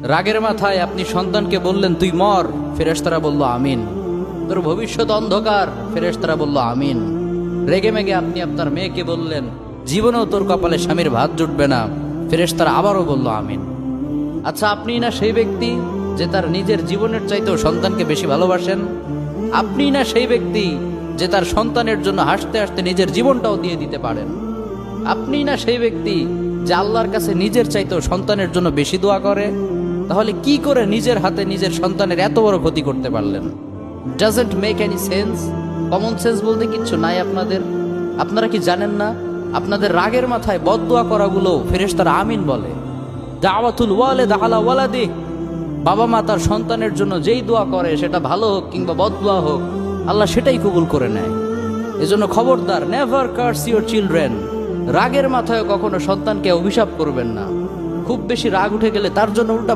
রাগের মাথায় আপনি সন্তানকে বললেন তুই মর, ফেরেশতারা বলল আমিন। তোর ভবিষ্যৎ অন্ধকার, ফেরেশতারা বলল আমিন। রেগে মেগে আপনি আপনার মেয়েকে বললেন জীবনেও তোর কপালে স্বামীর ভাত জুটবে না, ফেরেশতারা আবারও বলল আমিন। আচ্ছা, আপনি না সেই ব্যক্তি যে তার নিজের জীবনের চাইতেও সন্তানকে বেশি ভালোবাসেন? আপনি না সেই ব্যক্তি যে তার সন্তানের জন্য হাসতে হাসতে নিজের জীবনটাও দিয়ে দিতে পারেন? আপনি না সেই ব্যক্তি যে আল্লাহর কাছে নিজের চাইতেও সন্তানের জন্য বেশি দোয়া করে? তাহলে কি করে নিজের হাতে নিজের সন্তানের এত বড় ক্ষতি করতে পারলেন? Doesn't make any sense. Common sense বলতে কিচ্ছু নাই আপনাদের। আপনারা কি জানেন না আপনাদের রাগের মাথায় বদদোয়া করাগুলো ফেরেশতারা আমিন বলে? দাওয়াতুল ওয়ালিদ আলা ওয়ালাদি, বাবা মা তার সন্তানের জন্য যেই দোয়া করে সেটা ভালো হোক কিংবা বদদোয়া হোক, আল্লাহ সেটাই কবুল করে নেয়। এজন্য খবরদার, নেভার কার্স ইউর চিলড্রেন। রাগের মাথায় কখনো সন্তানকে অভিশাপ করবেন না। খুব বেশি রাগ উঠে গেলে তার জন্য উল্টা